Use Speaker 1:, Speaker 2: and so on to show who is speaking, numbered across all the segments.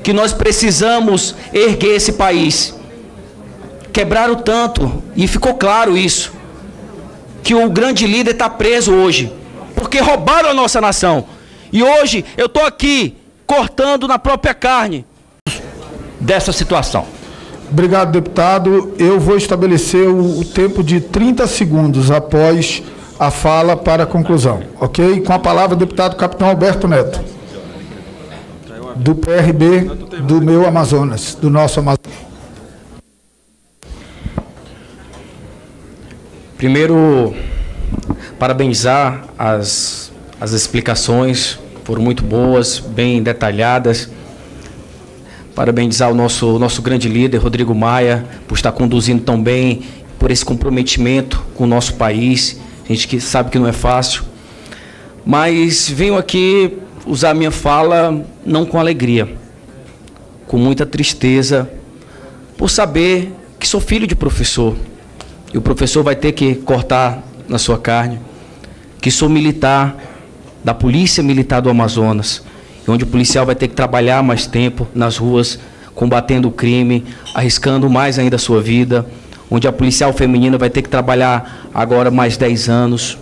Speaker 1: que nós precisamos erguer esse país. Quebraram tanto, e ficou claro isso, que o grande líder está preso hoje, porque roubaram a nossa nação. E hoje eu estou aqui, cortando na própria carne dessa situação.
Speaker 2: Obrigado, deputado. Eu vou estabelecer o tempo de 30 segundos após a fala para a conclusão, ok? Com a palavra, o deputado Capitão Alberto Neto, do PRB do meu Amazonas, do nosso Amazonas.
Speaker 1: Primeiro, parabenizar as explicações, foram muito boas, bem detalhadas. Parabenizar o nosso grande líder, Rodrigo Maia, por estar conduzindo tão bem, por esse comprometimento com o nosso país. A gente que sabe que não é fácil. Mas venho aqui usar minha fala não com alegria, com muita tristeza, por saber que sou filho de professor. E o professor vai ter que cortar na sua carne, que sou militar da Polícia Militar do Amazonas, onde o policial vai ter que trabalhar mais tempo nas ruas, combatendo o crime, arriscando mais ainda a sua vida, onde a policial feminina vai ter que trabalhar agora mais 10 anos.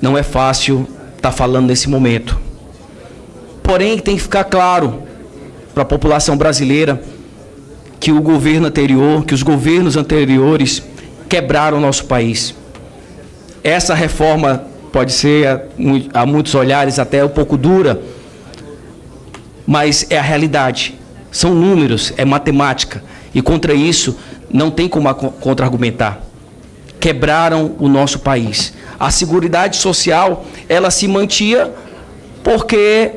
Speaker 1: Não é fácil estar falando nesse momento. Porém, tem que ficar claro para a população brasileira que o governo anterior, que os governos anteriores quebraram o nosso país. Essa reforma pode ser, a muitos olhares, até um pouco dura, mas é a realidade. São números, é matemática. E contra isso, não tem como contra-argumentar. Quebraram o nosso país. A Seguridade Social, ela se mantinha porque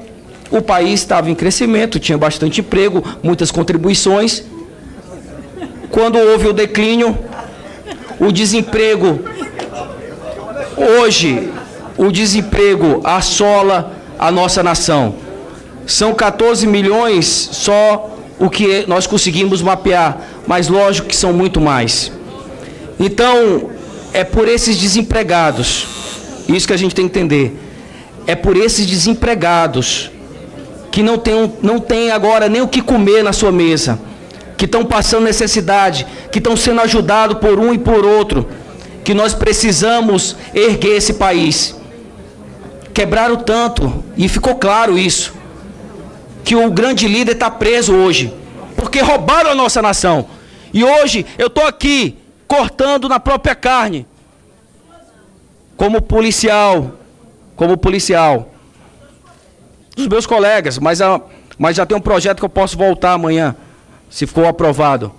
Speaker 1: o país estava em crescimento, tinha bastante emprego, muitas contribuições. Quando houve o declínio, o desemprego, hoje, o desemprego assola a nossa nação. São 14 milhões só o que nós conseguimos mapear, mas lógico que são muito mais. Então, é por esses desempregados, isso que a gente tem que entender, é por esses desempregados que não tem agora nem o que comer na sua mesa, que estão passando necessidade, que estão sendo ajudados por um e por outro, que nós precisamos erguer esse país. Quebraram tanto, e ficou claro isso, que o grande líder está preso hoje, porque roubaram a nossa nação. E hoje eu estou aqui, cortando na própria carne, como policial, dos meus colegas, mas já tem um projeto que eu posso voltar amanhã, se for aprovado.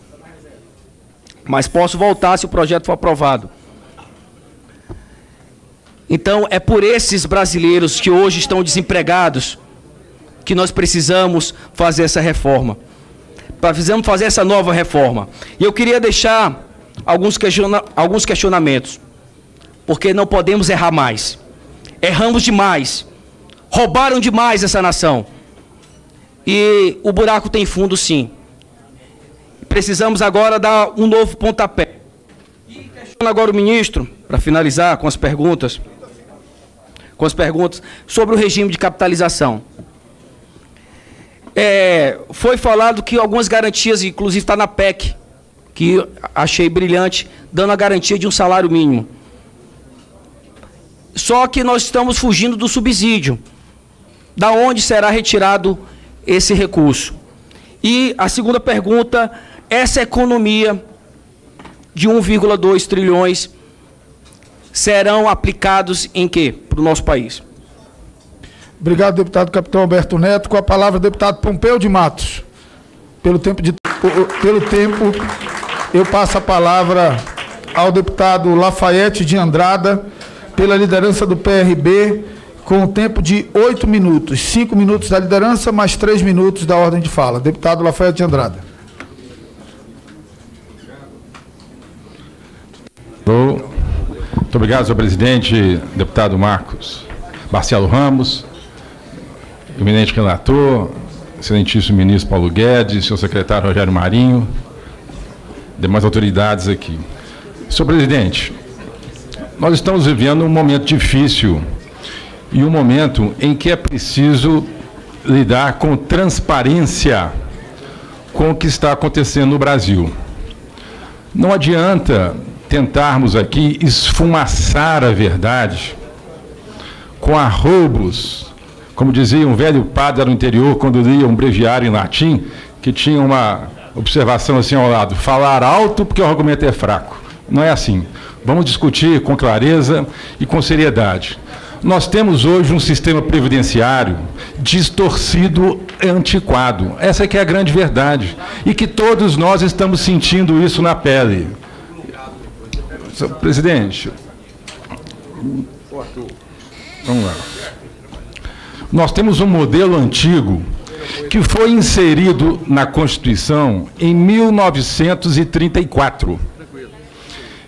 Speaker 1: Mas posso voltar se o projeto for aprovado. Então, é por esses brasileiros que hoje estão desempregados que nós precisamos fazer essa reforma. Precisamos fazer essa nova reforma. E eu queria deixar alguns questionamentos, porque não podemos errar mais. Erramos demais. Roubaram demais essa nação. E o buraco tem fundo, sim. Precisamos agora dar um novo pontapé. E questiono agora o ministro, para finalizar com as perguntas, sobre o regime de capitalização. Foi falado que algumas garantias, inclusive está na PEC, que achei brilhante, dando a garantia de um salário mínimo. Só que nós estamos fugindo do subsídio. Da onde será retirado esse recurso? E a segunda pergunta, essa economia de 1,2 trilhões serão aplicados em quê para o nosso país?
Speaker 2: Obrigado, deputado Capitão Alberto Neto. Com a palavra, o deputado Pompeu de Matos. Pelo tempo, eu passo a palavra ao deputado Lafayette de Andrada, pela liderança do PRB, com o tempo de 8 minutos. 5 minutos da liderança, mais 3 minutos da ordem de fala. Deputado Lafayette de Andrada.
Speaker 3: Muito obrigado, senhor presidente, deputado Marcelo Ramos, eminente relator, excelentíssimo ministro Paulo Guedes, senhor secretário Rogério Marinho, demais autoridades aqui. Senhor presidente, nós estamos vivendo um momento difícil e um momento em que é preciso lidar com transparência com o que está acontecendo no Brasil. Não adianta tentarmos aqui esfumaçar a verdade com arroubos, como dizia um velho padre no interior, quando lia um breviário em latim, que tinha uma observação assim ao lado: falar alto porque o argumento é fraco. Não é assim. Vamos discutir com clareza e com seriedade. Nós temos hoje um sistema previdenciário distorcido e antiquado. Essa é que é a grande verdade. E que todos nós estamos sentindo isso na pele. Senhor presidente, vamos lá. Nós temos um modelo antigo que foi inserido na Constituição em 1934.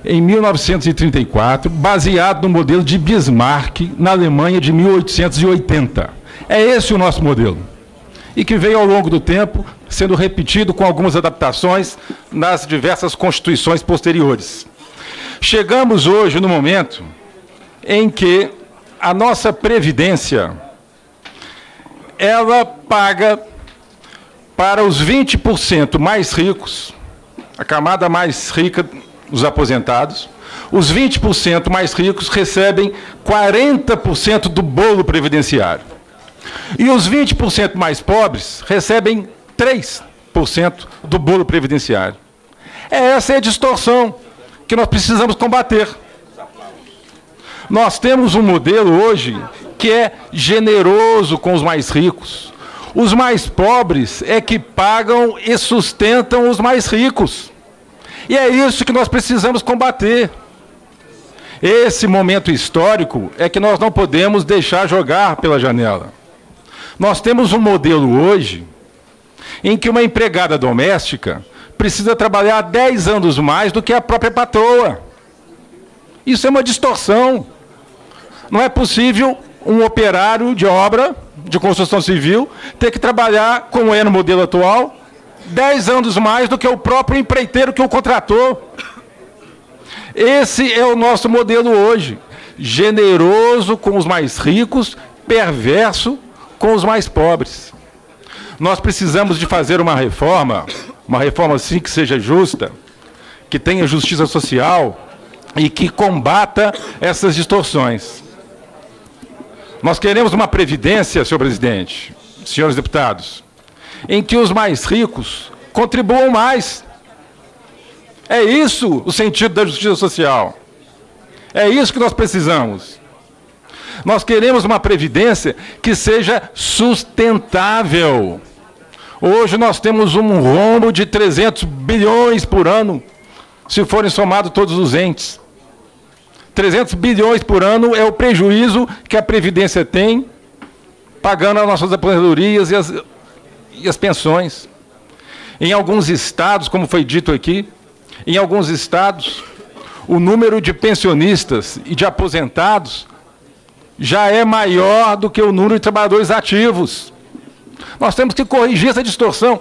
Speaker 3: Em 1934, baseado no modelo de Bismarck, na Alemanha de 1880. É esse o nosso modelo. E que veio ao longo do tempo sendo repetido com algumas adaptações nas diversas constituições posteriores. Chegamos hoje no momento em que a nossa Previdência, ela paga para os 20% mais ricos, a camada mais rica, os aposentados, os 20% mais ricos recebem 40% do bolo previdenciário. E os 20% mais pobres recebem 3% do bolo previdenciário. Essa é a distorção que nós precisamos combater. Nós temos um modelo hoje que é generoso com os mais ricos. Os mais pobres é que pagam e sustentam os mais ricos. E é isso que nós precisamos combater. Esse momento histórico é que nós não podemos deixar jogar pela janela. Nós temos um modelo hoje em que uma empregada doméstica precisa trabalhar 10 anos mais do que a própria patroa. Isso é uma distorção. Não é possível um operário de obra, de construção civil, ter que trabalhar, como é no modelo atual, 10 anos mais do que o próprio empreiteiro que o contratou. Esse é o nosso modelo hoje. Generoso com os mais ricos, perverso com os mais pobres. Nós precisamos de fazer uma reforma assim que seja justa, que tenha justiça social e que combata essas distorções. Nós queremos uma previdência, senhor presidente, senhores deputados, em que os mais ricos contribuam mais. É isso o sentido da justiça social. É isso que nós precisamos. Nós queremos uma previdência que seja sustentável. Hoje nós temos um rombo de 300 bilhões por ano, se forem somados todos os entes. 300 bilhões por ano é o prejuízo que a Previdência tem, pagando as nossas aposentadorias e as pensões. Em alguns estados, como foi dito aqui, em alguns estados, o número de pensionistas e de aposentados já é maior do que o número de trabalhadores ativos. Nós temos que corrigir essa distorção.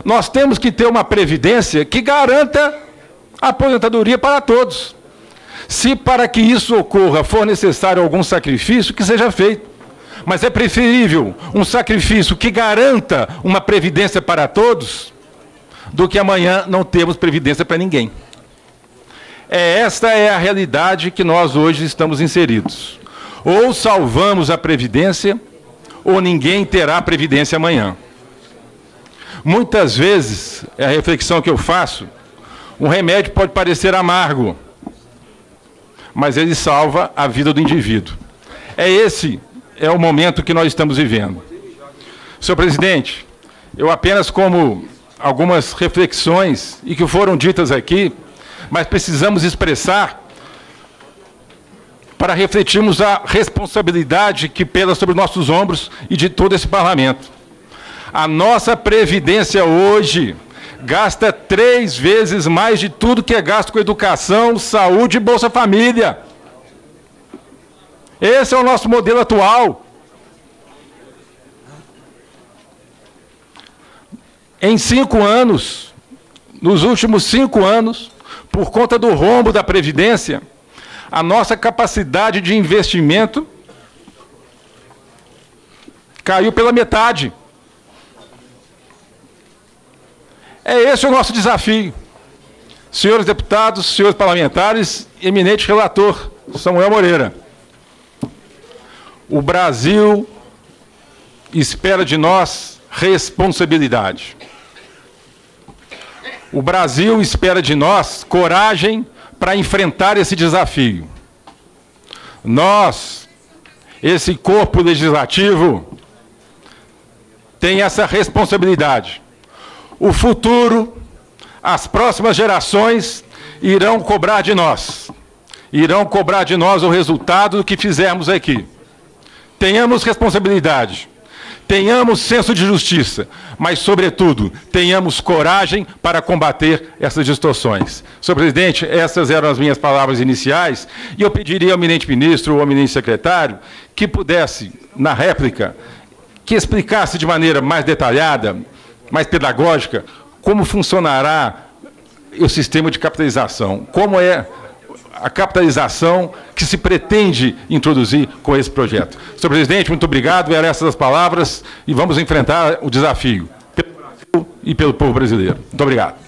Speaker 3: Nós temos que ter uma previdência que garanta a aposentadoria para todos. Se para que isso ocorra for necessário algum sacrifício, que seja feito. Mas é preferível um sacrifício que garanta uma previdência para todos do que amanhã não termos previdência para ninguém. Esta é a realidade que nós hoje estamos inseridos. Ou salvamos a previdência, ou ninguém terá previdência amanhã. Muitas vezes, é a reflexão que eu faço, um remédio pode parecer amargo, mas ele salva a vida do indivíduo. Esse é o momento que nós estamos vivendo. Senhor presidente, eu apenas como algumas reflexões, e que foram ditas aqui, mas precisamos expressar para refletirmos a responsabilidade que pesa sobre nossos ombros e de todo esse parlamento. A nossa Previdência hoje gasta 3 vezes mais de tudo que é gasto com educação, saúde e Bolsa Família. Esse é o nosso modelo atual. Em 5 anos, nos últimos 5 anos, por conta do rombo da Previdência, a nossa capacidade de investimento caiu pela metade. É esse o nosso desafio. Senhores deputados, senhores parlamentares, eminente relator, Samuel Moreira. O Brasil espera de nós responsabilidade. O Brasil espera de nós coragem para enfrentar esse desafio. Nós, esse corpo legislativo, tem essa responsabilidade. O futuro, as próximas gerações irão cobrar de nós. Irão cobrar de nós o resultado do que fizermos aqui. Tenhamos responsabilidade. Tenhamos senso de justiça, mas, sobretudo, tenhamos coragem para combater essas distorções. Senhor presidente, essas eram as minhas palavras iniciais, e eu pediria ao eminente ministro ou ao eminente secretário que pudesse, na réplica, que explicasse de maneira mais detalhada, mais pedagógica, como funcionará o sistema de capitalização, como é a capitalização que se pretende introduzir com esse projeto. Senhor presidente, muito obrigado, eram essas as palavras, e vamos enfrentar o desafio pelo Brasil e pelo povo brasileiro. Muito obrigado.